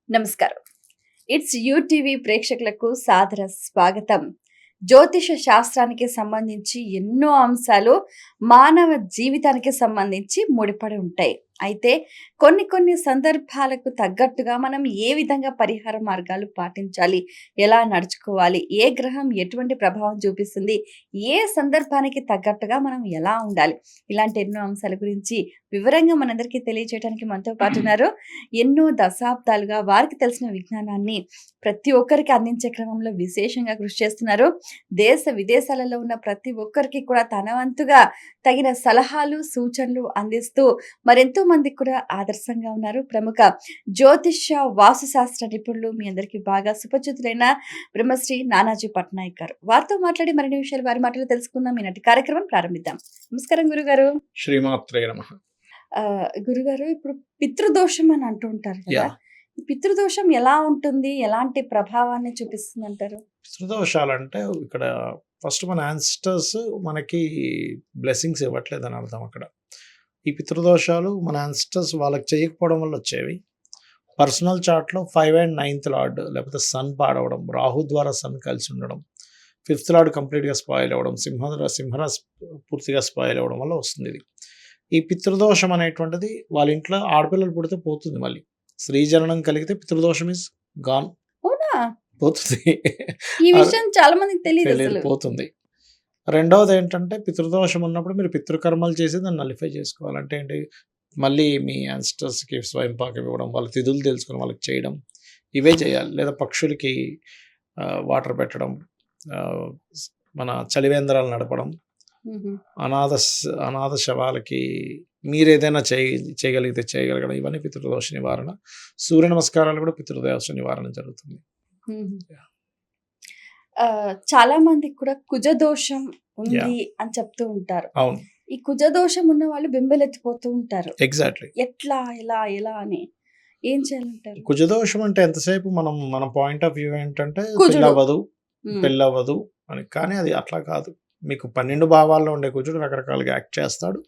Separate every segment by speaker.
Speaker 1: నమస్కారం. It's UTV ప్రేక్షకులకు సాదర స్వాగతం. జ్యోతిష శాస్త్రానికి సంబంధించి ఎన్నో అంశాలు మానవ జీవితానికి సంబంధించి ముడిపడి ఉంటాయి. అయితే కొన్ని సందర్భాలకు తగ్గట్టుగా మనం ఏ విధంగా పరిహార మార్గాలు పాటించాలి, ఎలా నడుచుకోవాలి, ఏ గ్రహం ఎటువంటి ప్రభావం చూపిస్తుంది, ఏ సందర్భానికి తగ్గట్టుగా మనం ఎలా ఉండాలి, ఇలాంటి ఎన్నో అంశాల గురించి వివరంగా మనందరికీ తెలియజేయడానికి మనతో పాటు ఉన్నారు. ఎన్నో దశాబ్దాలుగా వారికి తెలిసిన విజ్ఞానాన్ని ప్రతి ఒక్కరికి అందించే క్రమంలో విశేషంగా కృషి చేస్తున్నారు. దేశ విదేశాలలో ఉన్న ప్రతి ఒక్కరికి కూడా తన వంతుగా తగిన సలహాలు, సూచనలు అందిస్తూ మరెంతో మందికి కూడా ఆదర్శంగా ఉన్నారు. ప్రముఖ జ్యోతిష వాస్తుశాస్త్ర నిపుణులు, మీ అందరికీ బాగా సుపరిచితులైన బ్రహ్మశ్రీ నానాజీ పట్నాయక్ గారు. వారితో మాట్లాడి మరిన్ని విషయాలు వారి మాటలు తెలుసుకుందాం. ఈనాటి కార్యక్రమం ప్రారంభిద్దాం. నమస్కారం గురుగారు.
Speaker 2: శ్రీమాత్రే నమః.
Speaker 1: గురుగారు, ఇప్పుడు పితృదోషం అని అంటూ ఉంటారు కదా, ఈ పితృదోషం ఎలా ఉంటుంది, ఎలాంటి ప్రభావాన్ని చూపిస్తుంది అంటారు?
Speaker 2: పితృదోషాలంటే ఇక్కడ ఫస్ట్ మన యాన్సిస్టర్స్ మనకి బ్లెస్సింగ్స్ ఇవ్వట్లేదని అర్థం. అక్కడ ఈ పితృదోషాలు మన యాన్సిస్టర్స్ వాళ్ళకి చేయకపోవడం వల్ల వచ్చేవి. పర్సనల్ చార్ట్లో 5 and 9th లార్డ్ లేకపోతే సన్ పాడవడం, రాహు ద్వారా సన్ కలిసి ఉండడం, 5th లార్డ్ కంప్లీట్గా స్పాయిల్ అవ్వడం, సింహరాశి పూర్తిగా స్పాయిల్ అవ్వడం వల్ల వస్తుంది ఇది. ఈ పితృదోషం అనేటువంటిది వాళ్ళ ఇంట్లో ఆడపిల్లలు పుడితే పోతుంది. మళ్ళీ స్త్రీ జననం కలిగితే పితృదోషం ఇస్ గాన్, పోతుంది.
Speaker 1: ఈ విషయం చాలా మందికి తెలియదు,
Speaker 2: పోతుంది. రెండవది ఏంటంటే పితృదోషం ఉన్నప్పుడు మీరు పితృకర్మలు చేసి దాన్ని నలిఫై చేసుకోవాలంటే ఏంటి, మళ్ళీ మీ యాన్స్టర్స్కి స్వయంపాకం ఇవ్వడం, వాళ్ళ తిథులు తెలుసుకొని వాళ్ళకి చేయడం, ఇవే చేయాలి. లేదా పక్షులకి వాటర్ పెట్టడం, మన చలివేంద్రాలు నడపడం, అనాథ శవాలకి మీరు ఏదైనా చేయగలిగితే చేయగలగడం, ఇవన్నీ పితృదోష నివారణ. సూర్య నమస్కారాలు కూడా పితృదోష నివారణ జరుగుతుంది.
Speaker 1: చాలా మందికి కూడా కుజదోషం ఉంది అని చెప్తూ ఉంటారు.
Speaker 2: అవును,
Speaker 1: ఈ కుజదోషం ఉన్న వాళ్ళు బింబెలెత్తిపోతూ ఉంటారు.
Speaker 2: ఎగ్జాక్ట్లీ.
Speaker 1: ఎట్లా ఎలా అని ఏం చేయాలంటారు?
Speaker 2: కుజదోషం అంటే ఎంతసేపు మన పాయింట్ ఆఫ్ వ్యూ ఏంటంటే పెళ్ళవ్వదు అని. కానీ అది అట్లా కాదు. మీకు 12 భావాల్లో ఉండే కుజుడు రకరకాలుగా యాక్ట్ చేస్తాడు.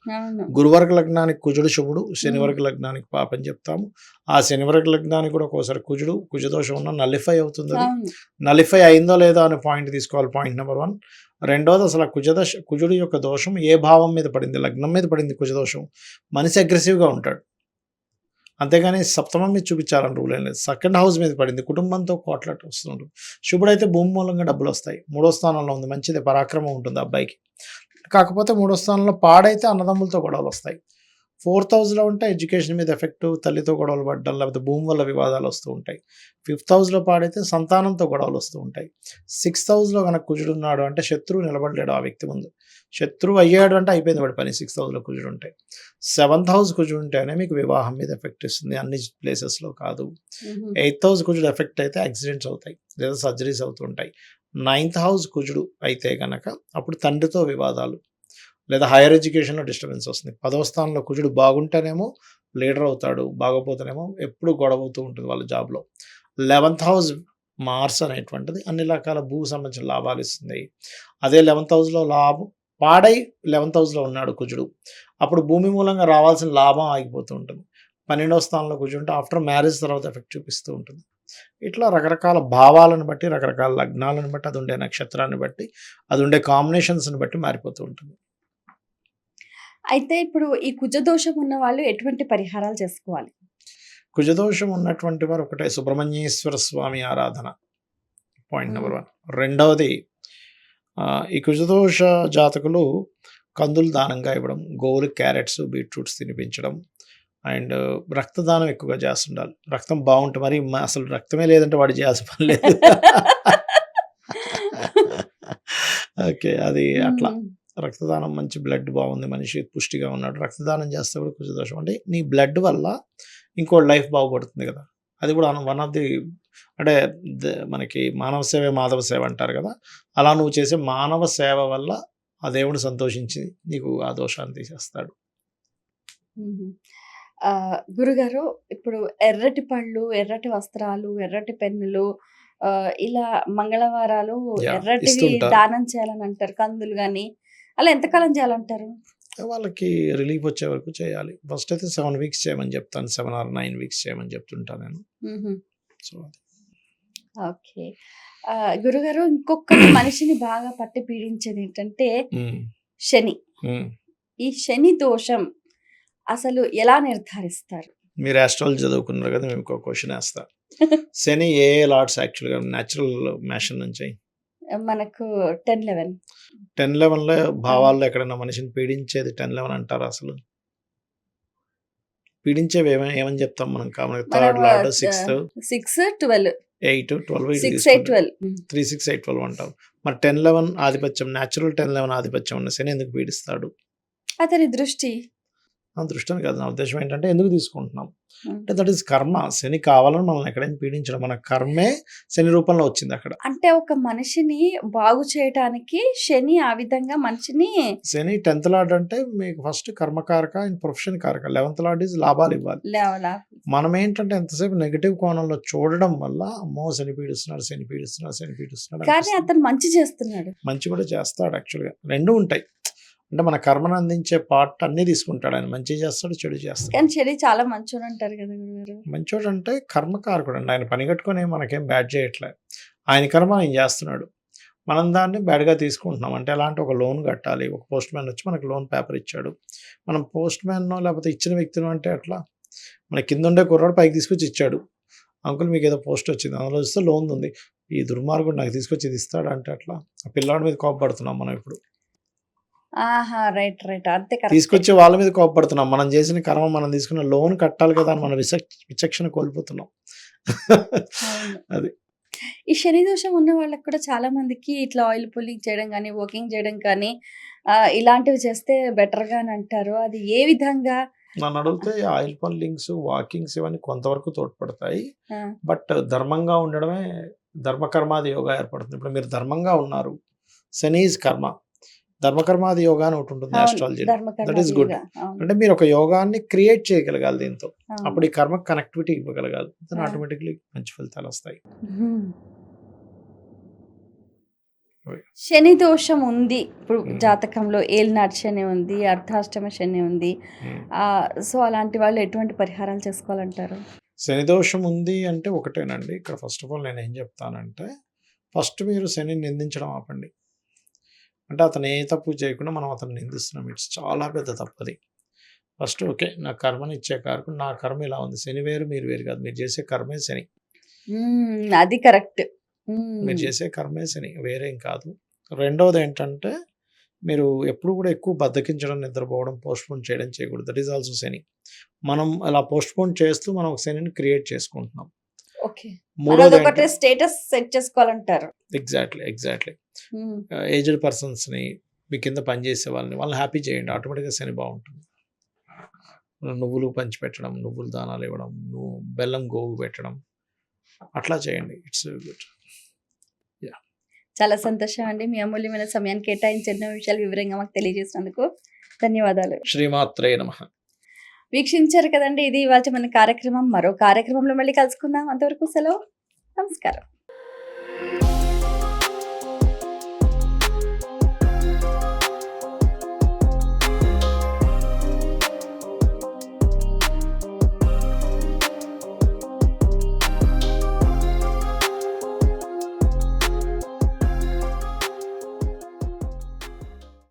Speaker 2: గురువర్గ లగ్నానికి కుజుడు శుభుడు, శనివర్గ లగ్నానికి పాపని చెప్తాము. ఆ శనివర్గ లగ్నానికి కూడా ఒకసారి కుజదోషం ఉన్న నలిఫై అవుతుంది. అది నలిఫై అయిందో లేదో అనే పాయింట్ తీసుకోవాలి, పాయింట్ నెంబర్ 1. రెండోది, అసలు కుజుడు యొక్క దోషం ఏ భావం మీద పడింది, లగ్నం మీద పడింది కుజదోషం, మనిషి అగ్రెసివ్గా ఉంటాడు. అంతేగాని సప్తమం మీద చూపించాలని రూల్ ఏం లేదు. 2nd హౌస్ మీద పడింది, కుటుంబంతో కోట్లాట వస్తుంటుంది. శుభుడైతే భూమి మూలంగా డబ్బులు వస్తాయి. 3వ స్థానంలో ఉంది, మంచిది, పరాక్రమం ఉంటుంది అబ్బాయికి. కాకపోతే 3వ స్థానంలో పాడైతే అన్నదమ్ములతో గొడవలు వస్తాయి. 4th హౌస్లో ఉంటే ఎడ్యుకేషన్ మీద ఎఫెక్ట్, తల్లితో గొడవలు పడడం, లేకపోతే భూమి వల్ల వివాదాలు వస్తూ ఉంటాయి. 5th హౌస్లో పాడైతే సంతానంతో గొడవలు వస్తూ ఉంటాయి. 6th హౌస్లో కనుక కుజుడు ఉన్నాడు అంటే శత్రువు నిలబడలేడు ఆ వ్యక్తి ముందు. శత్రువు అయ్యాడు అంటే అయిపోయింది వాడి పని. 6th హౌస్లో కుజుడు ఉంటే. 7th హౌస్ కుజుడు ఉంటేనే మీకు వివాహం మీద ఎఫెక్ట్ ఇస్తుంది, అన్ని ప్లేసెస్లో కాదు. 8th హౌస్ కుజుడు ఎఫెక్ట్ అయితే యాక్సిడెంట్స్ అవుతాయి, లేదా సర్జరీస్ అవుతుంటాయి. 9th హౌస్ కుజుడు అయితే కనుక అప్పుడు తండ్రితో వివాదాలు, లేదా హైయర్ ఎడ్యుకేషన్లో డిస్టర్బెన్స్ వస్తుంది. 10వ స్థానంలో కుజుడు బాగుంటేనేమో లీడర్ అవుతాడు, బాగోపోతేనేమో ఎప్పుడు గొడవ అవుతూ ఉంటుంది వాళ్ళ జాబ్లో. 11th హౌస్ మార్స్ అనేటువంటిది అన్ని రకాల భూ సంబంధించిన లాభాలు ఇస్తుంది. అదే 11th హౌస్లో పాడై 11th హౌస్లో ఉన్నాడు కుజుడు, అప్పుడు భూమి మూలంగా రావాల్సిన లాభం ఆగిపోతూ ఉంటుంది. 12వ స్థానంలో కుజుడు ఉంటే ఆఫ్టర్ మ్యారేజ్ తర్వాత ఎఫెక్ట్ చూపిస్తూ ఉంటుంది. ఇట్లా రకరకాల భావాలను బట్టి, రకరకాల లగ్నాలను బట్టి, అది ఉండే నక్షత్రాన్ని బట్టి, అది ఉండే కాంబినేషన్స్ని బట్టి మారిపోతూ ఉంటుంది.
Speaker 1: అయితే ఇప్పుడు ఈ కుజదోషం ఉన్న వాళ్ళు ఎటువంటి పరిహారాలు చేసుకోవాలి?
Speaker 2: కుజదోషం ఉన్నటువంటి వారు ఒకటే, సుబ్రహ్మణ్యేశ్వర స్వామి ఆరాధన, పాయింట్ నెంబర్ 1. రెండవది, ఈ కుజదోష జాతకులు కందులు దానంగా ఇవ్వడం, గోవులు క్యారెట్స్, బీట్రూట్స్ తినిపించడం, అండ్ రక్తదానం ఎక్కువగా చేస్తుండాలి. రక్తం బాగుంటుంది. మరి అసలు రక్తమే లేదంటే వాడు చేయాల్సిన పని లేదు. ఓకే, అది అట్లా. రక్తదానం మంచి, బ్లడ్ బాగుంది, మనిషి పుష్టిగా ఉన్నాడు, రక్తదానం చేస్తే కూడా కుజదోషం. అంటే నీ బ్లడ్ వల్ల ఇంకో లైఫ్ బాగుపడుతుంది కదా. అది కూడా వన్ ఆఫ్ ది, అంటే మనకి మానవ సేవే మాధవ సేవ అంటారు కదా, అలా నువ్వు చేసే మానవ సేవ వల్ల ఆ దేవుడు సంతోషించి నీకు ఆ దోషాన్ని తీసేస్తాడు.
Speaker 1: గురుగారు, ఇప్పుడు ఎర్రటి పళ్ళు, ఎర్రటి వస్త్రాలు, ఎర్రటి పెన్నులు, ఇలా మంగళవారాలు ఎర్రటివి దానం చేయాలని అంటారు, కందులు గాని, అలా ఎంతకాలం చేయాలంటారు?
Speaker 2: వాళ్ళకి రిలీఫ్ వచ్చే వరకు చేయాలి. ఫస్ట్ అయితే 7 weeks చేయమని చెప్తాను, 7 or 9 weeks చేయమని చెప్తుంటాను నేను. So
Speaker 1: okay. గురుగారు ఇంకొకటి మనిషిని బాగా పట్టి పీడించేది ఏంటంటే శని. ఈ శని దోషం అసలు ఎలా నిర్ధారిస్తారు?
Speaker 2: మీరు ఆస్ట్రాలజీ చదువుకున్నారు కదా, మేము ఇంకో క్వశ్చన్ వేస్తా. శని ఏ లార్డ్స్ యాక్చువల్గా న్యాచురల్ మ్యాషన్ నుంచి?
Speaker 1: మనకు 10-11.
Speaker 2: 10-11లో భావాల్లో ఎక్కడైనా మనిషిని పీడించేది 10-11 అంటారా అసలు? పీడించేవి ఏమని చెప్తాం మనం కామన్? Third lord, 6th,
Speaker 1: 6, 12,
Speaker 2: 8, 12,
Speaker 1: 6, 8, 12.
Speaker 2: 3, 6, 8, 12 అంటాం. మరి 10-11 ఆధిపత్యం, న్యాచురల్ 10-11 ఆధిపత్యం ఉన్న శని ఎందుకు పీడిస్తాడు?
Speaker 1: అతని దృష్టి.
Speaker 2: దృష్టిని కాదు, నా ఉద్దేశం ఏంటంటే ఎందుకు తీసుకుంటున్నాం అంటే దట్ ఈస్ కర్మ. శని కావాలని మనల్ని ఎక్కడైనా పీడించడం, మన కర్మే శని రూపంలో వచ్చింది అక్కడ.
Speaker 1: అంటే ఒక మనిషిని బాగు చేయటానికి శని ఆ విధంగా మనిషిని.
Speaker 2: శని 10th లార్డ్ అంటే మీకు ఫస్ట్ కర్మకారక అండ్ ప్రొఫెషన్ కారక. 11th లార్డ్ ఈజ్ లాభాలు ఇవ్వాలి. మనం ఏంటంటే ఎంతసేపు నెగిటివ్ కోణంలో చూడడం వల్ల అమ్మో శని పీడిస్తున్నాడు, శని పీడిస్తున్నాడు, శని పీడిస్తున్నాడు.
Speaker 1: కానీ అతను మంచి చేస్తున్నాడు,
Speaker 2: మంచి కూడా చేస్తాడు. యాక్చువల్గా రెండు ఉంటాయి. అంటే మన కర్మను అందించే పార్ట్ అన్ని తీసుకుంటాడు ఆయన. మంచి చేస్తాడు, చెడు చేస్తాడు.
Speaker 1: కానీ చెడు చాలా మంచోడు అంటారు కదా గురుగారు.
Speaker 2: మంచోడు అంటే కర్మకారకుడు అండి. ఆయన పని కట్టుకొని మనకేం బ్యాడ్ చేయట్లేదు. ఆయన కర్మ ఆయన చేస్తున్నాడు, మనం దాన్ని బ్యాడ్గా తీసుకుంటున్నాం. అంటే ఎలాంటి ఒక లోన్ కట్టాలి, ఒక పోస్ట్ మ్యాన్ వచ్చి మనకు లోన్ పేపర్ ఇచ్చాడు, మనం పోస్ట్ మ్యాన్నో లేకపోతే ఇచ్చిన వ్యక్తినో అంటే అట్లా మన కింద ఉండే కుర్రాడు పైకి తీసుకొచ్చి ఇచ్చాడు. అంకుల్ మీకు ఏదో పోస్ట్ వచ్చింది, అందులో వస్తే లోన్ ఉంది, ఈ దుర్మార్గుడు నాకు తీసుకొచ్చి ఇది ఇస్తాడు అంటే అట్లా ఆ పిల్లాడి మీద కోపపడుతున్నాం మనం ఇప్పుడు.
Speaker 1: రైట్ అంతే.
Speaker 2: తీసుకొచ్చి వాళ్ళ మీద కోపడుతున్నాం. మనం చేసిన కర్మ, మనం తీసుకున్న లోన్ కట్టాలి కదా అని మన విచక్షణ కోల్పోతున్నాం. అది
Speaker 1: ఈ శని దోషం ఉన్న వాళ్ళకి కూడా చాలా మందికి ఇట్లా ఆయిల్ పుల్లింగ్ చేయడం కానీ, వాకింగ్ చేయడం కానీ ఇలాంటివి చేస్తే బెటర్ గా అని అంటారు. అది ఏ విధంగా?
Speaker 2: నన్ను అడిగితే ఆయిల్ పుల్లింగ్స్, వాకింగ్స్ ఇవన్నీ కొంతవరకు తోడ్పడతాయి. బట్ ధర్మంగా ఉండడమే ధర్మకర్మాది యోగా ఏర్పడుతుంది. ఇప్పుడు మీరు ధర్మంగా ఉన్నారు, శని ఈజ్ కర్మ. ధర్మకర్మాది యోగా అని ఒకటి ఉంటుంది ఆస్ట్రాలజీ. That is good. అంటే మీరు ఒక యోగాన్ని క్రియేట్ చేయగలగాలి దీంతో, అప్పుడు ఈ కర్మ కనెక్టివిటీ ఇవ్వగలగాలి, దాని ఆటోమేటిక్లీ మంచి ఫలితాలు వస్తాయి.
Speaker 1: శని దోషం ఉంది ఇప్పుడు జాతకంలో, ఏలినాటి శని ఉంది, అర్ధాష్టమ శని ఉంది. సో అలాంటి వాళ్ళు ఎటువంటి పరిహారాలు చేసుకోవాలంటారు?
Speaker 2: శని దోషం ఉంది అంటే ఒకటేనండి. ఇక్కడ ఫస్ట్ ఆఫ్ ఆల్ నేను ఏం చెప్తానంటే, ఫస్ట్ మీరు శనిని నిందించడం ఆపండి. అంటే అతను ఏ తప్పు చేయకుండా మనం అతను నిందిస్తున్నాం, ఇట్స్ చాలా పెద్ద తప్పది. ఫస్ట్ ఓకే, నా కర్మని ఇచ్చే కారకుడు, నా కర్మ ఇలా ఉంది. శని వేరు, మీరు వేరు కాదు, మీరు చేసే కర్మే శని.
Speaker 1: అది కరెక్ట్.
Speaker 2: మీరు చేసే కర్మే శని, వేరేం కాదు. రెండవది ఏంటంటే, మీరు ఎప్పుడు కూడా ఎక్కువ బద్దకించడం, నిద్రపోవడం, పోస్ట్పోన్ చేయడం చేయకూడదు. దట్ ఈస్ ఆల్సో శని. మనం అలా పోస్ట్పోన్ చేస్తూ మనం ఒక శనిని క్రియేట్ చేసుకుంటున్నాం.
Speaker 1: మూడోది స్టేటస్ సెట్ చేసుకోవాలంటారు.
Speaker 2: ఎగ్జాక్ట్లీ. ఏజ్డ్ పర్సన్స్ని, మీ కింద పనిచేసే వాళ్ళని హ్యాపీ చేయండి, ఆటోమేటిక్గా శని బాగుంటుంది. నువ్వులు పంచి పెట్టడం, నువ్వులు దానాలు ఇవ్వడం, బెల్లం గోవు పెట్టడం, అట్లా చేయండి. It's good.
Speaker 1: చాలా సంతోషం అండి, మీ అమూల్యమైన సమయాన్ని కేటాయించి ఎన్నో విషయాలు వివరంగా మాకు తెలియజేసినందుకు ధన్యవాదాలు.
Speaker 2: శ్రీమాత్రే నమః.
Speaker 1: వీక్షించారు కదండి, ఇది ఇవాళ మన కార్యక్రమం. మరో కార్యక్రమంలో మళ్ళీ కలుసుకుందాం. అంతవరకు సెలవు, నమస్కారం.